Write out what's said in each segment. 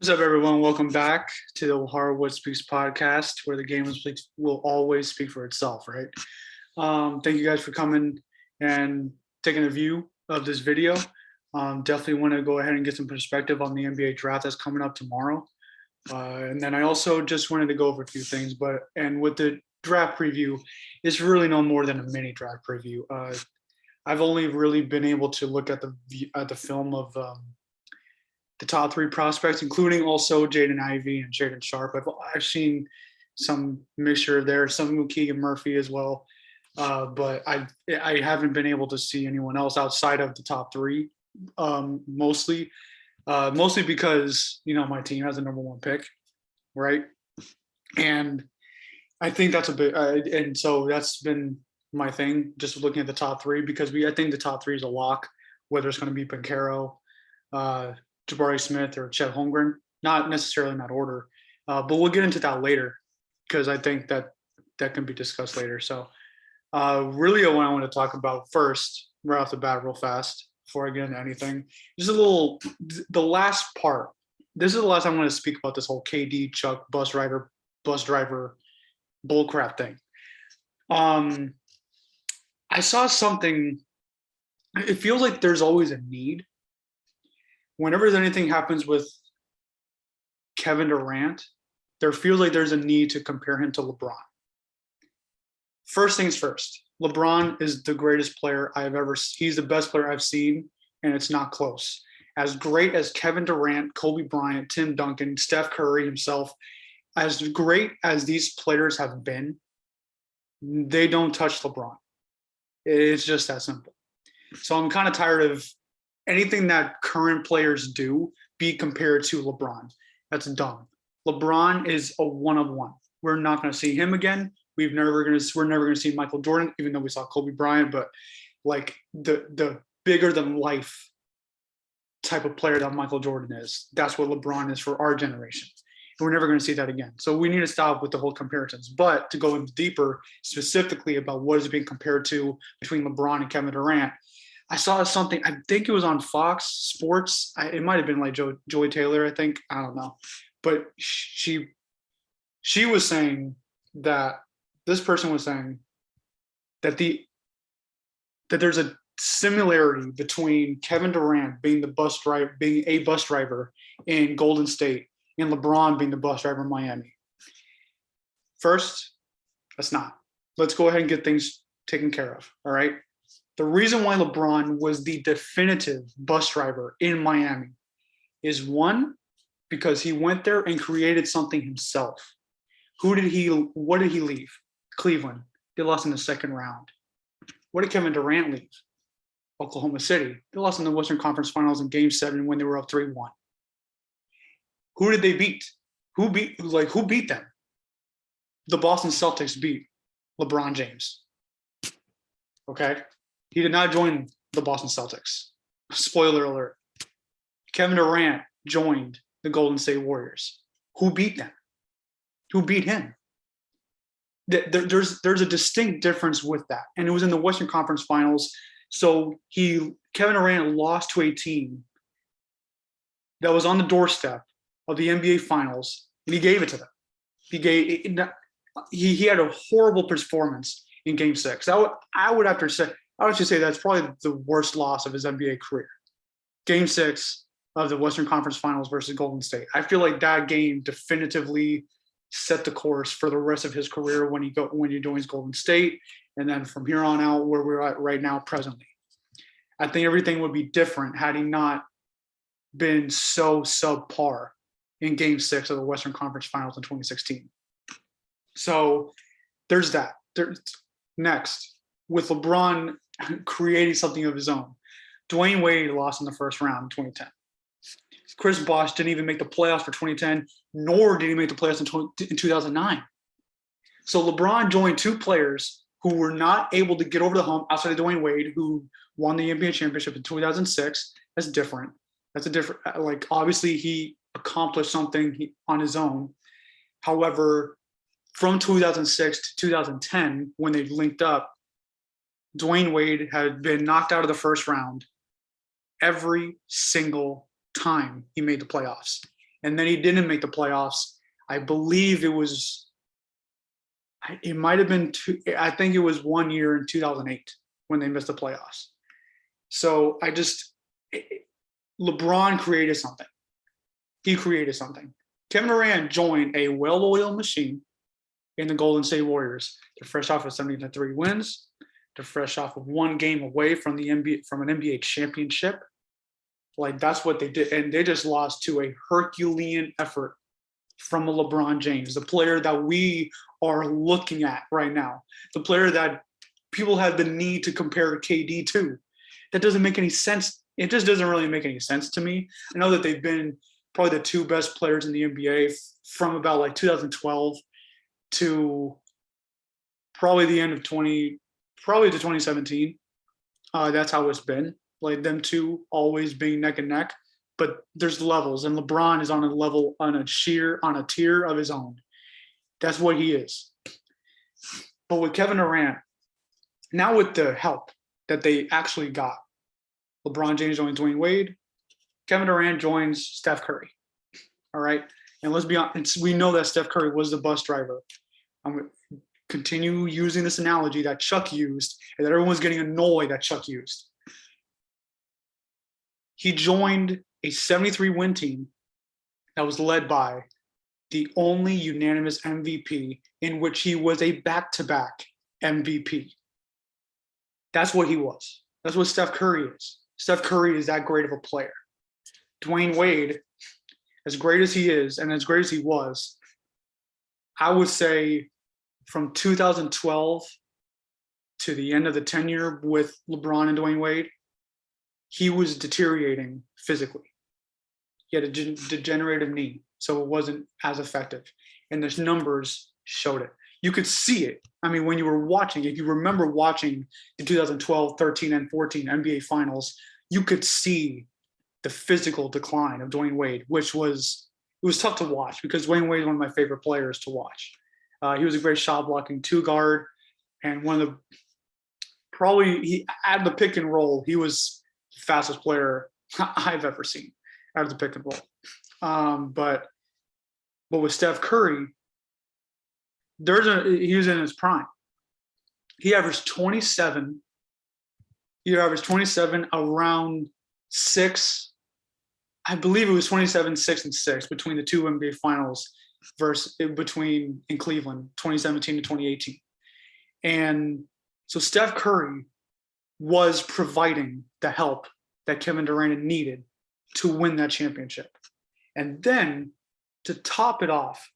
What's up, everyone? Welcome back to the Hardwood Speaks podcast, where the game will always speak for itself, right? Thank you guys for coming and taking a view of this video. Definitely want to go ahead and get some perspective on the NBA draft that's coming up tomorrow. And then I also just wanted to go over a few things, and with the draft preview, it's really no more than a mini draft preview. I've only really been able to look at the film of the top three prospects, including also Jaden Ivey and Shaden Sharp. I've seen some mixture there, some Keegan Murphy as well, but I haven't been able to see anyone else outside of the top three. Mostly because my team has a number one pick, right? And I think that's a bit, and so that's been my thing, just looking at the top three because I think the top three is a lock, whether it's going to be Pancaro, Jabari Smith or Chet Holmgren, not necessarily in that order, but we'll get into that later because I think that can be discussed later. So really what I want to talk about first, right off the bat real fast, before I get into anything, the last part. This is the last time I'm going to speak about this whole KD, Chuck, bus driver, bullcrap thing. I saw something, it feels like there's always a need whenever anything happens with Kevin Durant, there feels like there's a need to compare him to LeBron. First things first, LeBron is the greatest player he's the best player I've seen, and it's not close. As great as Kevin Durant, Kobe Bryant, Tim Duncan, Steph Curry himself, as great as these players have been, they don't touch LeBron. It's just that simple. So I'm kind of tired of anything that current players do be compared to LeBron. That's dumb. LeBron is a one of one. We're not going to see him again. We're never going to see Michael Jordan, even though we saw Kobe Bryant. But like the bigger than life type of player that Michael Jordan is, that's what LeBron is for our generation. And we're never going to see that again. So we need to stop with the whole comparisons. But to go in deeper, specifically about what is being compared to between LeBron and Kevin Durant, I saw something, I think it was on Fox Sports. It might have been like Joy Taylor, I think. I don't know. But she was saying that this person was saying that there's a similarity between Kevin Durant being a bus driver in Golden State and LeBron being the bus driver in Miami. First, that's not. Let's go ahead and get things taken care of. All right. The reason why LeBron was the definitive bus driver in Miami is one, because he went there and created something himself. What did he leave? Cleveland. They lost in the second round. What did Kevin Durant leave? Oklahoma City. They lost in the Western Conference Finals in Game 7 when they were up 3-1. Who did they beat? Who beat them? The Boston Celtics beat LeBron James. Okay? He did not join the Boston Celtics. Spoiler alert. Kevin Durant joined the Golden State Warriors. Who beat them? Who beat him? There's a distinct difference with that. And it was in the Western Conference Finals. So Kevin Durant lost to a team that was on the doorstep of the NBA Finals, and he gave it to them. He had a horrible performance in Game 6. I would just say that's probably the worst loss of his NBA career. Game 6 of the Western Conference Finals versus Golden State. I feel like that game definitively set the course for the rest of his career when he joins Golden State, and then from here on out where we're at right now presently. I think everything would be different had he not been so subpar in Game 6 of the Western Conference Finals in 2016. So there's that. Next, with LeBron creating something of his own, Dwayne Wade lost in the first round in 2010. Chris Bosh didn't even make the playoffs for 2010, nor did he make the playoffs in 2009. So LeBron joined two players who were not able to get over the hump outside of Dwayne Wade, who won the NBA championship in 2006. That's different. Obviously he accomplished something on his own. However, from 2006 to 2010, when they linked up, Dwayne Wade had been knocked out of the first round every single time he made the playoffs. and then he didn't make the playoffs. I believe it might have been I think it was 1 year in 2008 when they missed the playoffs. So LeBron created something. He created something. Kevin Durant joined a well-oiled machine in the Golden State Warriors. They're fresh off of 73 wins. They're fresh off of one game away from an NBA championship. Like, that's what they did. And they just lost to a Herculean effort from a LeBron James, the player that we are looking at right now, the player that people have the need to compare KD to. That doesn't make any sense. It just doesn't really make any sense to me. I know that they've been probably the two best players in the NBA from about like 2012 to probably the end of probably to 2017. That's how it's been. Like, them two always being neck and neck. But there's levels, and LeBron is on a level, on a tier of his own. That's what he is. But with Kevin Durant, now with the help that they actually got, LeBron James joins Dwayne Wade, Kevin Durant joins Steph Curry. All right. And let's be honest, we know that Steph Curry was the bus driver. I'm going to continue using this analogy that Chuck used and that everyone's getting annoyed that Chuck used. He joined a 73-win team that was led by the only unanimous MVP, in which he was a back-to-back MVP. That's what he was. That's what Steph Curry is. Steph Curry is that great of a player. Dwayne Wade, as great as he is and as great as he was, I would say from 2012 to the end of the tenure with LeBron and Dwayne Wade, he was deteriorating physically. He had a degenerative knee, so it wasn't as effective. And the numbers showed it. You could see it. I mean, when you were watching, if you remember watching the 2012, 13, and 14 NBA Finals, you could see the physical decline of Dwayne Wade, it was tough to watch because Dwayne Wade is one of my favorite players to watch. He was a great shot blocking two guard, and one of the at the pick and roll, he was the fastest player I've ever seen out of the pick and roll. But with Steph Curry, he was in his prime. He averaged 27. He averaged 27 around 6. I believe it was 27, 6, and 6 between the two NBA Finals in Cleveland, 2017 to 2018. And so Steph Curry was providing the help that Kevin Durant needed to win that championship. And then to top it off,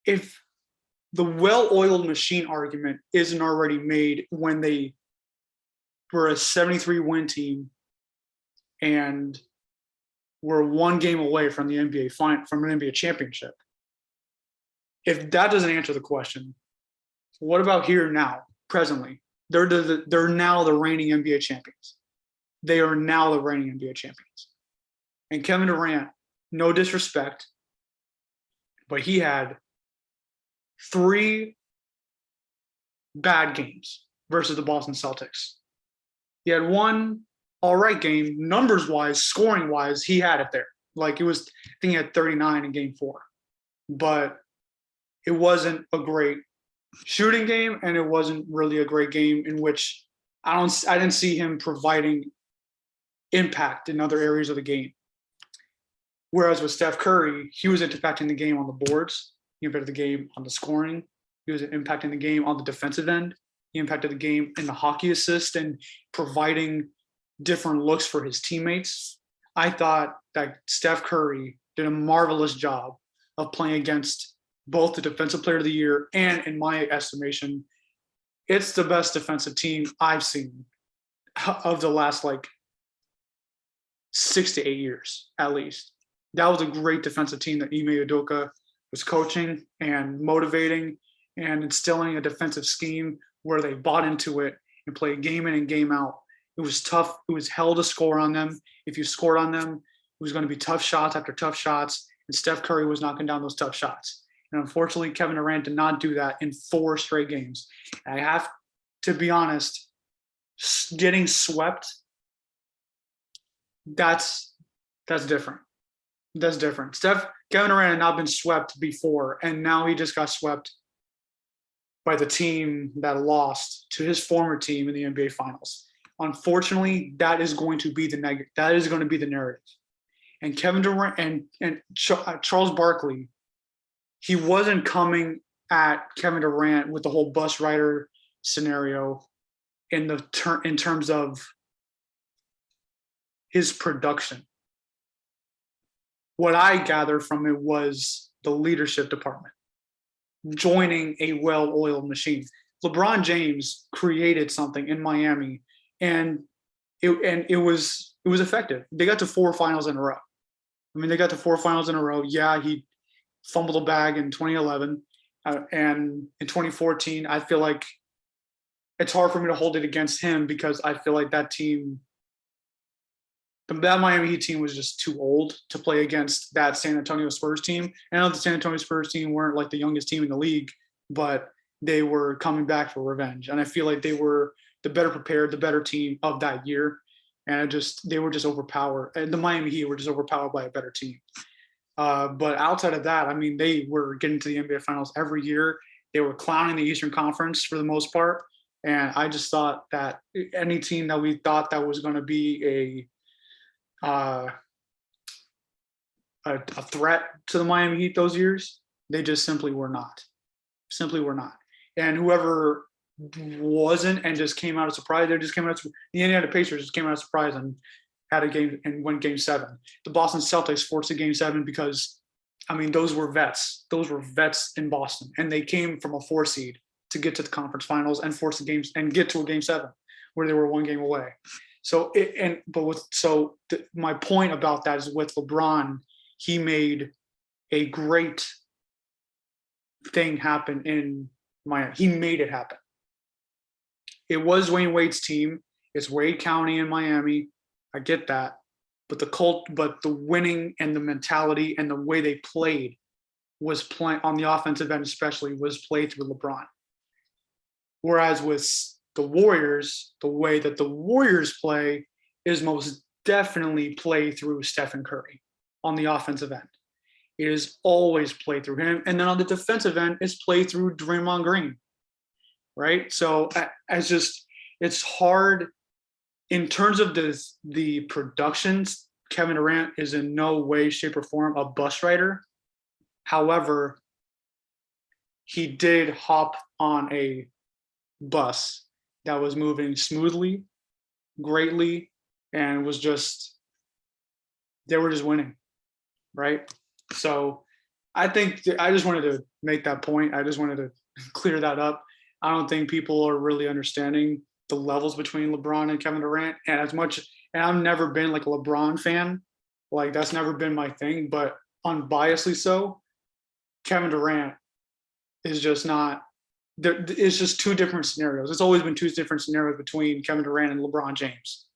if the well-oiled machine argument isn't already made when they were a 73-win team and were one game away from the NBA from an NBA championship, if that doesn't answer the question, what about here now, presently? They're now the reigning NBA champions. They are now the reigning NBA champions. And Kevin Durant, no disrespect, but he had 3 bad games versus the Boston Celtics. He had one all right game, numbers-wise, scoring-wise, he had it there. Like, it was, I think he had 39 in game 4. But it wasn't a great shooting game, and it wasn't really a great game in which I didn't see him providing impact in other areas of the game. Whereas with Steph Curry, he was impacting the game on the boards. He impacted the game on the scoring. He was impacting the game on the defensive end. He impacted the game in the hockey assist and providing different looks for his teammates. I thought that Steph Curry did a marvelous job of playing against both the Defensive Player of the Year and, in my estimation, it's the best defensive team I've seen of the last 6 to 8 years, at least. That was a great defensive team that Ime Udoka was coaching and motivating and instilling a defensive scheme where they bought into it and played game in and game out. It was tough. It was hell to score on them. If you scored on them, it was going to be tough shots after tough shots, and Steph Curry was knocking down those tough shots. And unfortunately, Kevin Durant did not do that in 4 straight games. And I have to be honest, getting swept, that's different. That's different. Kevin Durant had not been swept before, and now he just got swept by the team that lost to his former team in the NBA Finals. Unfortunately, that is going to be the negative. That is going to be the narrative. And Kevin Durant and Charles Barkley, he wasn't coming at Kevin Durant with the whole bus rider scenario in terms of his production. What I gathered from it was the leadership department joining a well-oiled machine. LeBron James created something in Miami, and it was effective. They got to 4 finals in a row. I mean, they got to 4 finals in a row. Yeah, he fumbled a bag in 2011, and in 2014, I feel like it's hard for me to hold it against him because I feel like that Miami Heat team was just too old to play against that San Antonio Spurs team. And I know the San Antonio Spurs team weren't like the youngest team in the league, but they were coming back for revenge. And I feel like they were the better prepared, the better team of that year. And they were just overpowered. And the Miami Heat were just overpowered by a better team. But outside of that, I mean, they were getting to the NBA Finals every year. They were clowning the Eastern Conference for the most part. And I just thought that any team that we thought that was going to be a threat to the Miami Heat those years, they just simply were not. Simply were not. And whoever wasn't and just came out of surprise, the Indiana Pacers just came out of surprise and had a game and won Game 7. The Boston Celtics forced a Game 7 because, I mean, those were vets. Those were vets in Boston, and they came from a 4 seed to get to the conference finals and force the games and get to a Game 7 where they were 1 game away. So my point about that is with LeBron, he made a great thing happen in Miami. He made it happen. It was Dwayne Wade's team. It's Wade County in Miami. I get that. But the winning and the mentality and the way they played was playing on the offensive end, especially, was played through LeBron. Whereas with the Warriors, the way that the Warriors play is most definitely play through Stephen Curry on the offensive end. It is always play through him. And then on the defensive end, it's play through Draymond Green, right? So it's hard in terms of the productions. Kevin Durant is in no way, shape, or form a bus rider. However, he did hop on a bus that was moving smoothly, greatly, and they were just winning, right? So I think I just wanted to make that point. I just wanted to clear that up. I don't think people are really understanding the levels between LeBron and Kevin Durant. And I've never been like a LeBron fan. Like, that's never been my thing, but unbiasedly so, Kevin Durant is just not there. It's just 2 different scenarios. It's always been 2 different scenarios between Kevin Durant and LeBron James.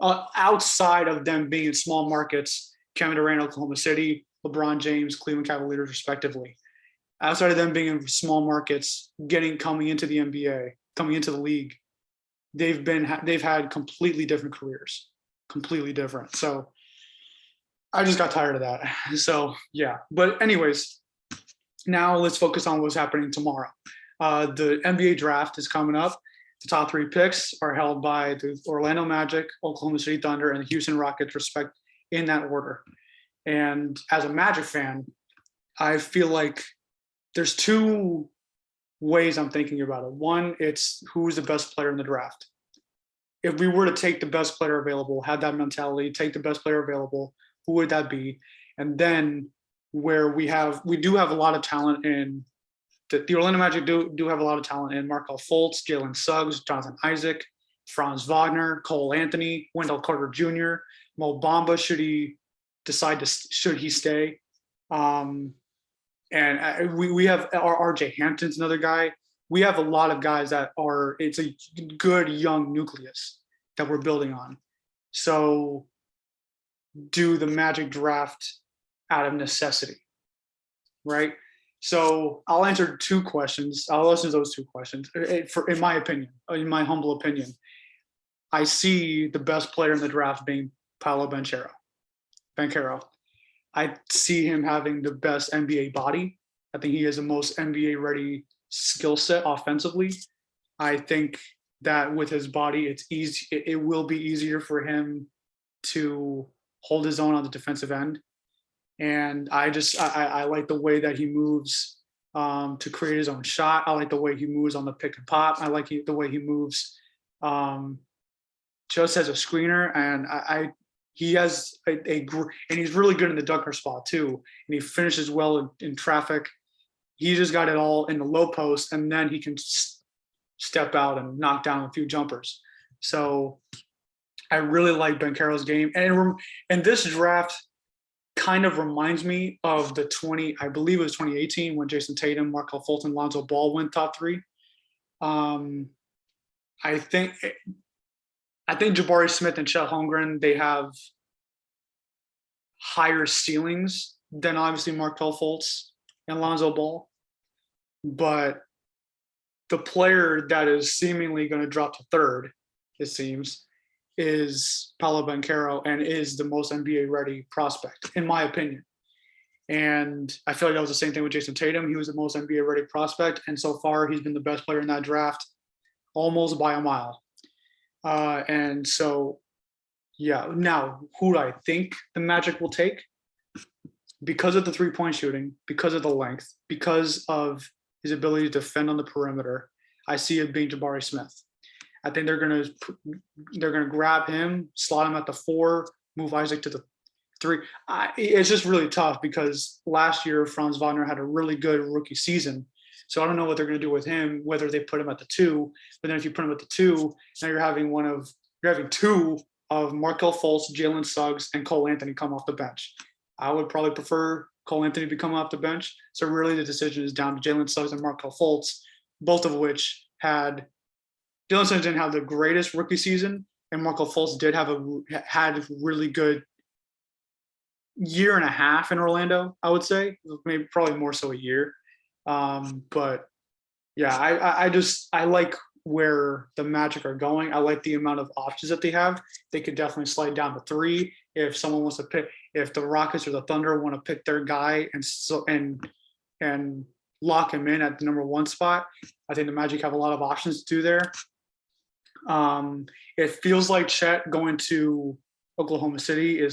Outside of them being in small markets, Kevin Durant, Oklahoma City, LeBron James, Cleveland Cavaliers, respectively. Outside of them being in small markets, coming into the NBA, coming into the league, they've had completely different careers, completely different. So I just got tired of that. So yeah, but anyways, now let's focus on what's happening tomorrow. The NBA draft is coming up. The top 3 picks are held by the Orlando Magic, Oklahoma City Thunder, and the Houston Rockets, in that order. And as a Magic fan, I feel like there's 2 ways I'm thinking about it. One, it's who's the best player in the draft. If we were to take the best player available, have that mentality, take the best player available, who would that be? And then where we do have a lot of talent in the Orlando Magic do have a lot of talent in Markelle Fultz, Jalen Suggs, Jonathan Isaac, Franz Wagner, Cole Anthony, Wendell Carter Jr., Mo Bamba, should he stay? And we have our RJ Hampton's another guy. We have a lot of guys it's a good young nucleus that we're building on. So do the Magic draft out of necessity, right? So I'll answer 2 questions. I'll answer those 2 questions. In my opinion, in my humble opinion, I see the best player in the draft being Paolo Banchero. I see him having the best NBA body. I think he has the most NBA ready skill set offensively. I think that with his body, it's easy. It will be easier for him to hold his own on the defensive end. And I like the way that he moves to create his own shot. I like the way he moves on the pick and pop. I like the way he moves um, just as a screener. And he has and he's really good in the dunker spot too. And he finishes well in traffic. He just got it all in the low post, and then he can step out and knock down a few jumpers. So I really like Banchero's game, and this draft kind of reminds me of I believe it was 2018 when Jason Tatum, Markelle Fulton, Lonzo Ball went top three. Um, I think Jabari Smith and Chet Holmgren, they have higher ceilings than obviously Markelle Fultz and Lonzo Ball, but the player that is seemingly going to drop to third, it seems, is Paolo Banchero, and is the most NBA ready prospect, in my opinion. And I feel like that was the same thing with Jason Tatum. He was the most NBA ready prospect, and so far he's been the best player in that draft, almost by a mile. And so, yeah. Now, who do I think the Magic will take? Because of the 3-point shooting, because of the length, because of his ability to defend on the perimeter, I see it being Jabari Smith. I think they're gonna grab him, slot him at the 4, move Isaac to the 3. It's just really tough because last year Franz Wagner had a really good rookie season. So I don't know what they're going to do with him, whether they put him at the 2. But then if you put him at the 2, now you're having 2 of Markelle Fultz, Jalen Suggs, and Cole Anthony come off the bench. I would probably prefer Cole Anthony to come off the bench. So really the decision is down to Jalen Suggs and Markelle Fultz, both of which had – Jalen Suggs didn't have the greatest rookie season, and Markelle Fultz had a really good year and a half in Orlando, I would say. Maybe probably more so a year. But yeah, I like where the Magic are going. I like the amount of options that they have. They could definitely slide down to 3 if someone wants to pick. If the Rockets or the Thunder want to pick their guy and lock him in at the number 1 spot, I think the Magic have a lot of options to do there. It feels like Chet going to Oklahoma City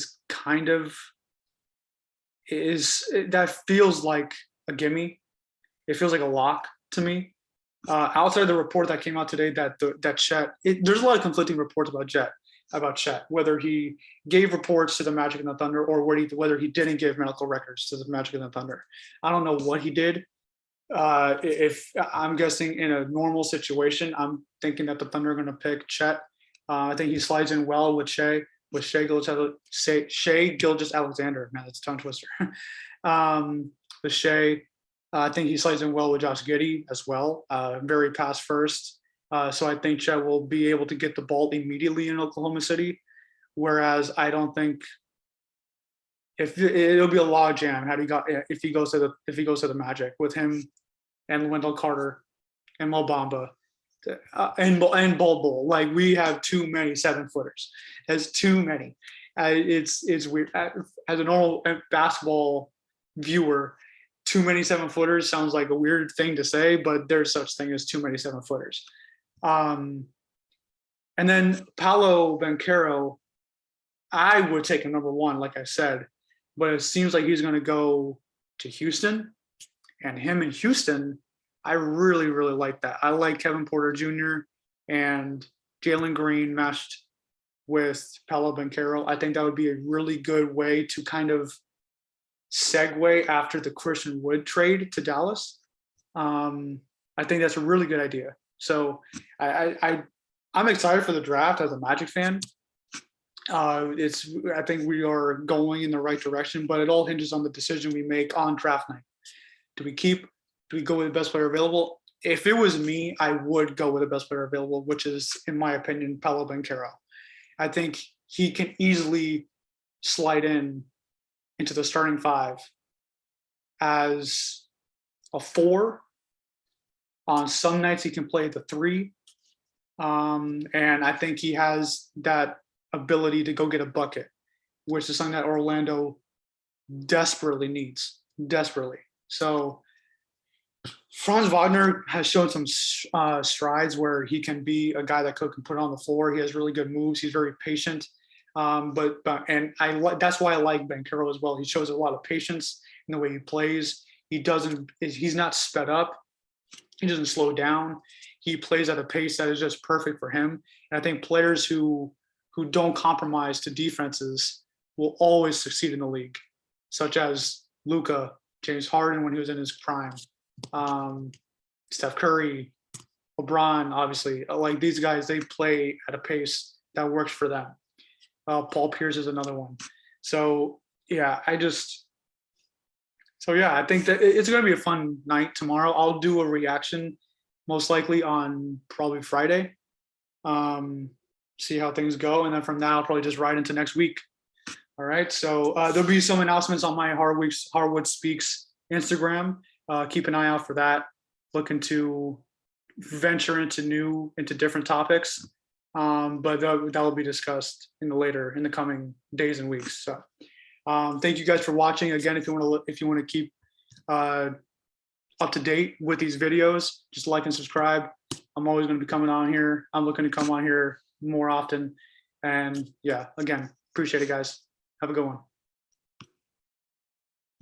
that feels like a gimme. It feels like a lock to me. Outside the report that came out today that Chet, there's a lot of conflicting reports about Chet, whether he gave reports to the Magic and the Thunder or whether he didn't give medical records to the Magic and the Thunder. I don't know what he did. If I'm guessing in a normal situation, I'm thinking that the Thunder are going to pick Chet. I think he slides in well with Shai Gilgeous-Alexander. Man, that's a tongue twister. With Shai. I think he slides in well with Josh Giddey as well. Very pass first. So I think Chet will be able to get the ball immediately in Oklahoma City. Whereas I don't think it'll be a log jam if he goes to the Magic with him and Wendell Carter and Mo Bamba and Bol Bol. Like, we have too many 7-footers. There's too many. It's weird. As a normal basketball viewer, too many 7-footers sounds like a weird thing to say, but there's such thing as too many 7-footers. And then Paolo Banchero, I would take him number 1, like I said, but it seems like he's going to go to Houston, and him in Houston, I really, really like that. I like Kevin Porter Jr. and Jalen Green meshed with Paolo Banchero. I think that would be a really good way to kind of segue after the Christian Wood trade to Dallas. I think that's a really good idea. So I'm excited for the draft as a Magic fan. I think we are going in the right direction, but it all hinges on the decision we make on draft night. Do we go with the best player available? If it was me, I would go with the best player available, which is, in my opinion, Paolo Banchero. I think he can easily slide into the starting 5 as a 4. On some nights he can play the 3. And I think he has that ability to go get a bucket, which is something that Orlando desperately needs, desperately. So Franz Wagner has shown some strides where he can be a guy that Cook can put on the floor. He has really good moves. He's very patient. And that's why I like Banchero as well. He shows a lot of patience in the way he plays. He's not sped up. He doesn't slow down. He plays at a pace that is just perfect for him. And I think players who don't compromise to defenses will always succeed in the league, such as Luka, James Harden when he was in his prime, Steph Curry, LeBron, obviously. Like these guys, they play at a pace that works for them. Paul Pierce is another one. So yeah, I think that it's going to be a fun night tomorrow. I'll do a reaction most likely on probably Friday. See how things go. And then from now, I'll probably just ride into next week. All right. So there'll be some announcements on my Hardwood Speaks Instagram. Keep an eye out for that. Looking to venture into different topics. But that will be discussed in the coming days and weeks. So thank you guys for watching. Again, if you want to keep up to date with these videos, just like and subscribe. I'm always going to be coming on here. I'm looking to come on here more often. And yeah, again, appreciate it, guys. Have a good one.